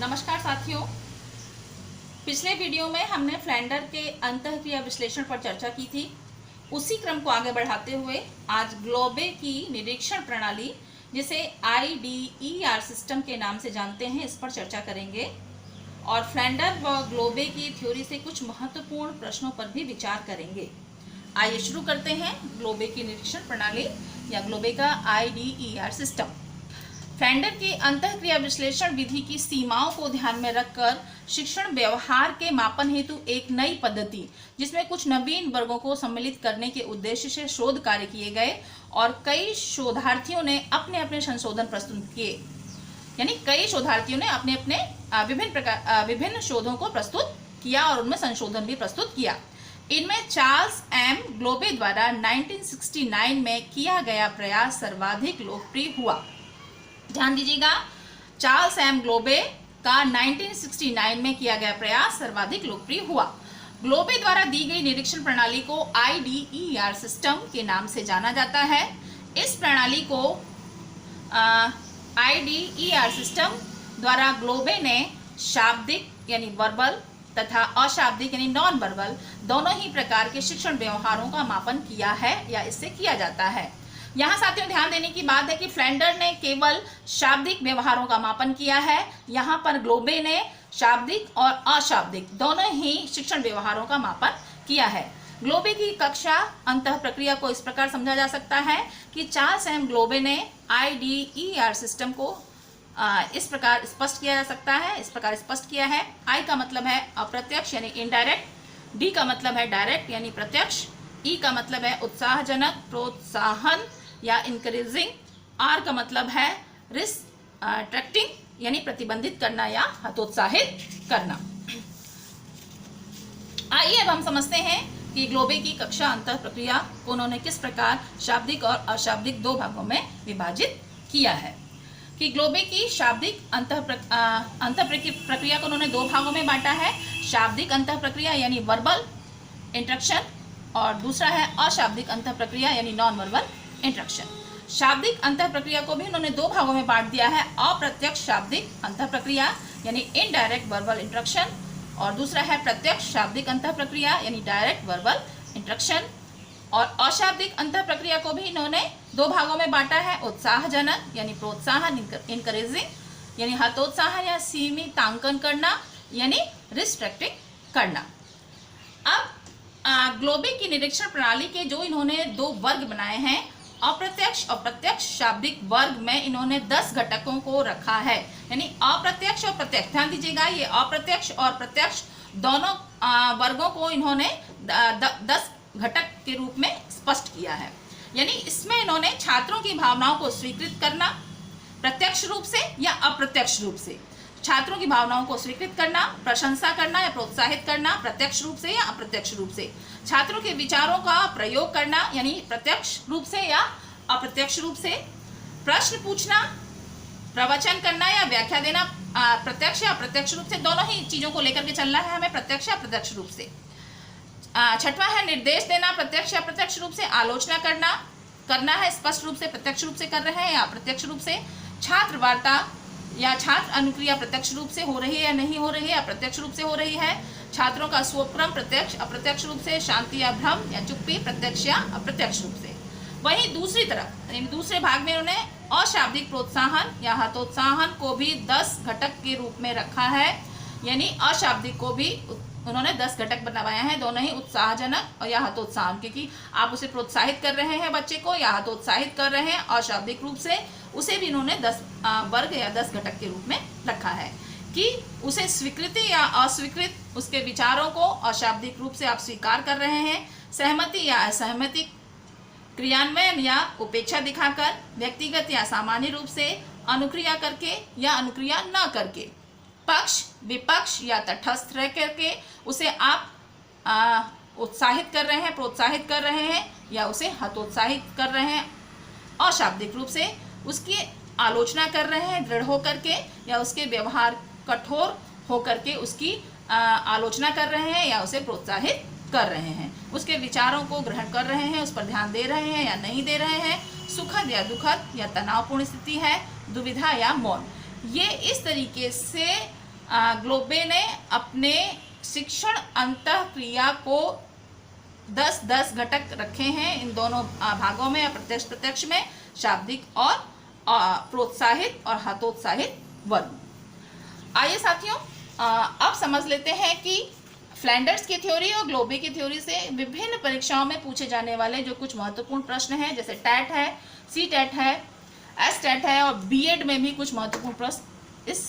नमस्कार साथियों। पिछले वीडियो में हमने फ्लैंडर के अंतःक्रिया विश्लेषण पर चर्चा की थी। उसी क्रम को आगे बढ़ाते हुए आज ग्लोबे की निरीक्षण प्रणाली, जिसे IDER सिस्टम के नाम से जानते हैं, इस पर चर्चा करेंगे और फ्लैंडर व ग्लोबे की थ्योरी से कुछ महत्वपूर्ण प्रश्नों पर भी विचार करेंगे। आइए शुरू करते हैं ग्लोबे की निरीक्षण प्रणाली या ग्लोबे का IDER सिस्टम। फ्लैंडर की अंतःक्रिया विश्लेषण विधि की सीमाओं को ध्यान में रखकर शिक्षण व्यवहार के मापन हेतु एक नई पद्धति, जिसमें कुछ नवीन वर्गों को सम्मिलित करने के उद्देश्य से शोध कार्य किए गए और कई शोधार्थियों ने अपने अपने संशोधन प्रस्तुत किए। यानी कई शोधार्थियों ने अपने अपने विभिन्न शोधों को प्रस्तुत किया और उनमें संशोधन भी प्रस्तुत किया। इनमें चार्ल्स एम ग्लोबे द्वारा 1969 में किया गया प्रयास सर्वाधिक लोकप्रिय हुआ। ध्यान दीजिएगा, चार्ल्स एम ग्लोबे का 1969 में किया गया प्रयास सर्वाधिक लोकप्रिय हुआ। ग्लोबे द्वारा दी गई निरीक्षण प्रणाली को IDER सिस्टम के नाम से जाना जाता है। इस प्रणाली को IDER सिस्टम द्वारा ग्लोबे ने शाब्दिक यानी वर्बल तथा अशाब्दिक यानी नॉन वर्बल दोनों ही प्रकार के शिक्षण व्यवहारों का मापन किया है या इससे किया जाता है। यहाँ साथियों ध्यान देने की बात है कि फ्लैंडर ने केवल शाब्दिक व्यवहारों का मापन किया है। यहाँ पर ग्लोबे ने शाब्दिक और अशाब्दिक दोनों ही शिक्षण व्यवहारों का मापन किया है। ग्लोबे की कक्षा अंतः प्रक्रिया को इस प्रकार समझा जा सकता है कि चार्ल्स एम ग्लोबे ने IDER सिस्टम को इस प्रकार स्पष्ट किया जा सकता है। इस प्रकार स्पष्ट किया है। I का मतलब है अप्रत्यक्ष यानी इनडायरेक्ट, D का मतलब है डायरेक्ट यानी प्रत्यक्ष, E का मतलब है उत्साहजनक प्रोत्साहन या इंकरेजिंग, R का मतलब है रिस्ट्रिक्टिंग यानी प्रतिबंधित करना या हतोत्साहित करना। आइए अब हम समझते हैं कि ग्लोबे की कक्षा अंतः प्रक्रिया को उन्होंने किस प्रकार शाब्दिक और अशाब्दिक दो भागों में विभाजित किया है। कि ग्लोबे की शाब्दिक अंतः प्रक्रिया को उन्होंने दो भागों में बांटा है। शाब्दिक अंतः प्रक्रिया यानी वर्बल इंस्ट्रक्शन और दूसरा है अशाब्दिक अंतः प्रक्रिया यानी नॉन वर्बल इंस्ट्रक्शन। शाब्दिक अंतः प्रक्रिया को भी उन्होंने दो भागों में बांट दिया है। अप्रत्यक्ष शाब्दिक अंतः प्रक्रिया यानी इनडायरेक्ट वर्बल इंस्ट्रक्शन और दूसरा है प्रत्यक्ष शाब्दिक अंतः प्रक्रिया यानी डायरेक्ट वर्बल इंस्ट्रक्शन। और अशाब्दिक अंतः प्रक्रिया को भी इन्होंने दो भागों में बांटा है। उत्साहजनक यानी प्रोत्साहन इनकरेजिंग यानी हतोत्साहन या सीमितांकन करना यानी रिस्ट्रिक्टिंग करना। अब ग्लोबे की निरीक्षण प्रणाली के जो इन्होंने दो वर्ग बनाए हैं, अप्रत्यक्ष और प्रत्यक्ष शाब्दिक वर्ग में इन्होंने 10 घटकों को रखा है। यानी अप्रत्यक्ष और प्रत्यक्ष, ध्यान दीजिएगा, ये अप्रत्यक्ष और प्रत्यक्ष दोनों वर्गों को इन्होंने 10 घटक के रूप में स्पष्ट किया है। यानी इसमें इन्होंने छात्रों की भावनाओं को स्वीकृत करना प्रत्यक्ष रूप से या अप्रत्यक्ष रूप से, छात्रों की भावनाओं को स्वीकृत करना, प्रशंसा करना या प्रोत्साहित करना प्रत्यक्ष रूप से या अप्रत्यक्ष रूप से, छात्रों के विचारों का प्रयोग करना यानी प्रत्यक्ष रूप से या अप्रत्यक्ष रूप से, प्रश्न पूछना, प्रवचन करना या व्याख्या देना प्रत्यक्ष या अप्रत्यक्ष रूप से, दोनों ही चीजों को लेकर के चलना है हमें प्रत्यक्ष या अप्रत्यक्ष रूप से। छठवां है निर्देश देना प्रत्यक्ष या अप्रत्यक्ष रूप से, आलोचना करना है स्पष्ट रूप से प्रत्यक्ष रूप से कर रहे हैं या अप्रत्यक्ष रूप से, छात्र वार्ता या छात्र अनुक्रिया प्रत्यक्ष रूप से हो रही है या नहीं हो रही है, अप्रत्यक्ष रूप से हो रही है, छात्रों का स्वक्रम प्रत्यक्ष अप्रत्यक्ष रूप से, शांति या भ्रम या चुप्पी प्रत्यक्ष या अप्रत्यक्ष रूप से। वहीं दूसरी तरफ दूसरे भाग में उन्होंने अशाब्दिक प्रोत्साहन या हतोत्साहन को भी 10 घटक के रूप में रखा है। यानी अशाब्दिक को भी उन्होंने 10 घटक बनाया है, दोनों ही उत्साहजनक और या हतोत्साहन, क्योंकि आप उसे प्रोत्साहित कर रहे हैं बच्चे को या हतोत्साहित कर रहे हैं अशाब्दिक रूप से, उसे भी इन्होंने 10 वर्ग या 10 घटक के रूप में रखा है। कि उसे स्वीकृति या अस्वीकृत उसके विचारों को अशाब्दिक रूप से आप स्वीकार कर रहे हैं, सहमति या असहमति, क्रियान्वयन या उपेक्षा दिखाकर, व्यक्तिगत या सामान्य रूप से, अनुक्रिया करके या अनुक्रिया न करके, पक्ष विपक्ष या तटस्थ रह करके उसे आप उत्साहित कर रहे हैं, प्रोत्साहित कर रहे हैं या उसे हतोत्साहित कर रहे हैं, अशाब्दिक रूप से उसकी आलोचना कर रहे हैं दृढ़ होकर के या उसके व्यवहार कठोर होकर के उसकी आलोचना कर रहे हैं या उसे प्रोत्साहित कर रहे हैं, उसके विचारों को ग्रहण कर रहे हैं, उस पर ध्यान दे रहे हैं या नहीं दे रहे हैं, सुखद या दुखद या तनावपूर्ण स्थिति है, दुविधा या मौन। ये इस तरीके से ग्लोबे ने अपने शिक्षण अंतःक्रिया को 10-10 घटक रखे हैं इन दोनों भागों में, अप्रत्यक्ष प्रत्यक्ष में, शाब्दिक और प्रोत्साहित और हतोत्साहित वर्ग। आइए साथियों अब समझ लेते हैं कि फ्लैंडर्स की थ्योरी और ग्लोबे की थ्योरी से विभिन्न परीक्षाओं में पूछे जाने वाले जो कुछ महत्वपूर्ण प्रश्न हैं, जैसे टैट है, सी टैट है, एस टैट है और बीएड में भी कुछ महत्वपूर्ण प्रश्न इस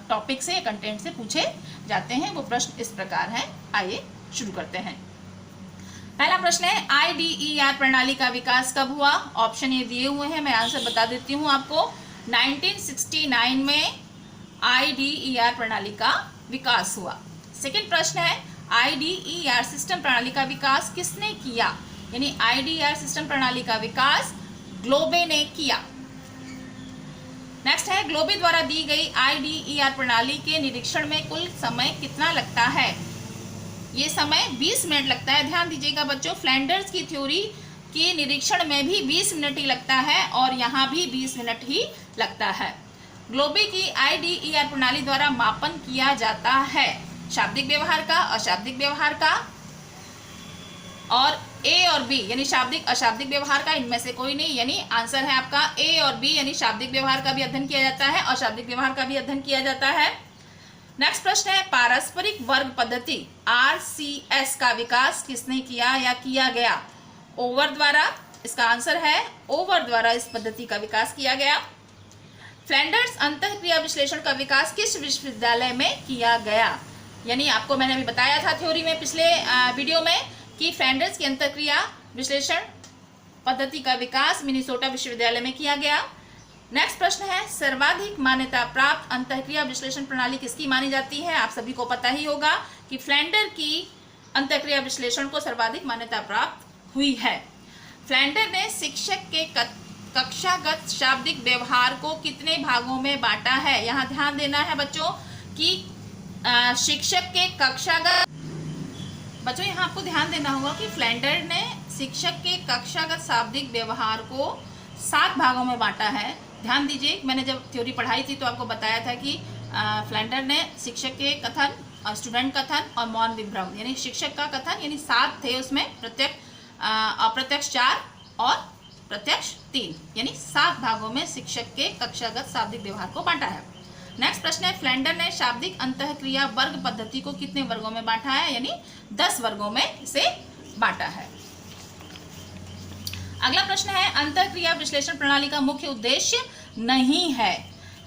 टॉपिक से, कंटेंट से पूछे जाते हैं। वो प्रश्न इस प्रकार हैं। आइए शुरू करते हैं। पहला प्रश्न है, IDER प्रणाली का विकास कब हुआ? ऑप्शन ये दिए हुए हैं, मैं आंसर बता देती हूँ आपको। 1969 में IDER प्रणाली का विकास हुआ। सेकंड प्रश्न है, IDER सिस्टम प्रणाली का विकास किसने किया? यानी IDER सिस्टम प्रणाली का विकास ग्लोबे ने किया। नेक्स्ट है, ग्लोबे द्वारा दी गई IDER प्रणाली के निरीक्षण में कुल समय कितना लगता है? ये समय 20 मिनट लगता है। ध्यान दीजिएगा बच्चों, फ्लैंडर्स की थ्योरी के निरीक्षण में भी 20 मिनट ही लगता है और यहाँ भी 20 मिनट ही लगता है। ग्लोबे की IDER प्रणाली द्वारा मापन किया जाता है शाब्दिक व्यवहार का, अशाब्दिक व्यवहार का और A और B यानी शाब्दिक अशाब्दिक व्यवहार का, इनमें से कोई नहीं। यानी आंसर है आपका A और B, यानी शाब्दिक व्यवहार का भी अध्ययन किया जाता है, अशाब्दिक व्यवहार का भी अध्ययन किया जाता है। नेक्स्ट प्रश्न है, पारस्परिक वर्ग पद्धति RCS का विकास किसने किया या किया गया? ओवर द्वारा। इसका आंसर है ओवर द्वारा इस पद्धति का विकास किया गया। फ्लैंडर्स अंतःक्रिया विश्लेषण का विकास किस विश्वविद्यालय में किया गया? यानी आपको मैंने अभी बताया था थ्योरी में पिछले वीडियो में कि फ्लैंडर्स की अंतःक्रिया विश्लेषण पद्धति का विकास मिनेसोटा विश्वविद्यालय में किया गया। नेक्स्ट प्रश्न है, सर्वाधिक मान्यता प्राप्त अंतःक्रिया विश्लेषण प्रणाली किसकी मानी जाती है? आप सभी को पता ही होगा कि फ्लैंडर की अंतःक्रिया विश्लेषण को सर्वाधिक मान्यता प्राप्त हुई है। फ्लैंडर ने शिक्षक के कक्षागत शाब्दिक व्यवहार को कितने भागों में बांटा है? यहाँ ध्यान देना है बच्चों कि शिक्षक के कक्षागत, बच्चों यहाँ आपको ध्यान देना होगा कि फ्लैंडर ने शिक्षक के कक्षागत शाब्दिक व्यवहार को 7 भागों में बांटा है। ध्यान दीजिए, मैंने जब थ्योरी पढ़ाई थी तो आपको बताया था कि फ्लैंडर ने शिक्षक के कथन और स्टूडेंट कथन और मौन विभ्रम, यानी शिक्षक का कथन यानी 7 थे उसमें, अप्रत्यक्ष 4 और प्रत्यक्ष 3, यानी 7 भागों में शिक्षक के कक्षागत शाब्दिक व्यवहार को बांटा है। नेक्स्ट प्रश्न है, फ्लैंडर ने शाब्दिक अंतःक्रिया वर्ग पद्धति को कितने वर्गों में बांटा है? यानी 10 वर्गों में इसे बांटा है। अगला प्रश्न है, अंतःक्रिया विश्लेषण प्रणाली का मुख्य उद्देश्य नहीं है।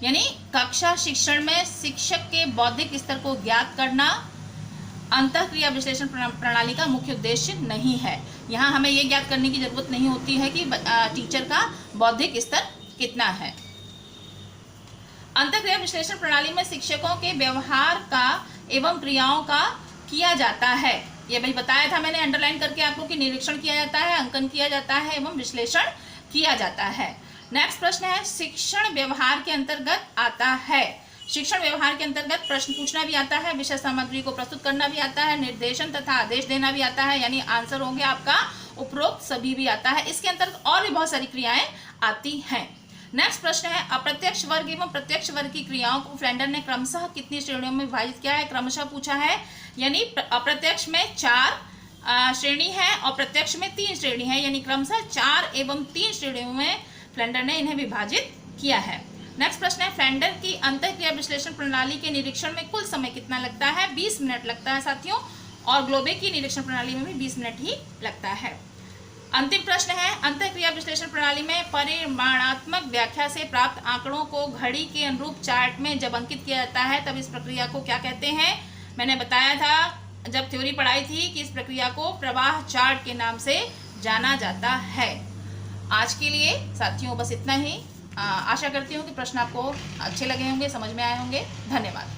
यानी कक्षा शिक्षण में शिक्षक के बौद्धिक स्तर को ज्ञात करना अंतःक्रिया विश्लेषण प्रणाली का मुख्य उद्देश्य नहीं है। यहाँ हमें ये ज्ञात करने की जरूरत नहीं होती है कि टीचर का बौद्धिक स्तर कितना है। अंतःक्रिया विश्लेषण प्रणाली में शिक्षकों के व्यवहार का एवं क्रियाओं का किया जाता है। ये भाई बताया था मैंने अंडरलाइन करके आपको कि निरीक्षण किया जाता है, अंकन किया जाता है एवं विश्लेषण किया जाता है। नेक्स्ट प्रश्न है, शिक्षण व्यवहार के अंतर्गत आता है। शिक्षण व्यवहार के अंतर्गत प्रश्न पूछना भी आता है, विषय सामग्री को प्रस्तुत करना भी आता है, निर्देशन तथा आदेश देना भी आता है, यानी आंसर हो गया आपका उपरोक्त सभी भी आता है। इसके अंतर्गत और भी बहुत सारी क्रियाएं आती हैं। नेक्स्ट प्रश्न है, अप्रत्यक्ष वर्ग एवं प्रत्यक्ष वर्ग की क्रियाओं को फ्लैंडर ने क्रमशः कितनी श्रेणियों में विभाजित किया है? क्रमशः पूछा है, यानी अप्रत्यक्ष में 4 श्रेणी है और प्रत्यक्ष में 3 श्रेणी है, यानी क्रमशः 4 एवं 3 श्रेणियों में फ्लैंडर ने इन्हें विभाजित किया है। नेक्स्ट प्रश्न है, फ्लैंडर की अंतःक्रिया विश्लेषण प्रणाली के निरीक्षण में कुल समय कितना लगता है? 20 मिनट लगता है साथियों, और ग्लोबे की निरीक्षण प्रणाली में भी 20 मिनट ही लगता है। अंतिम प्रश्न है, अंतःक्रिया विश्लेषण प्रणाली में परिमाणात्मक व्याख्या से प्राप्त आंकड़ों को घड़ी के अनुरूप चार्ट में जब अंकित किया जाता है तब इस प्रक्रिया को क्या कहते हैं? मैंने बताया था जब थ्योरी पढ़ाई थी कि इस प्रक्रिया को प्रवाह चार्ट के नाम से जाना जाता है। आज के लिए साथियों बस इतना ही। आशा करती हूँ कि प्रश्न आपको अच्छे लगे होंगे, समझ में आए होंगे। धन्यवाद।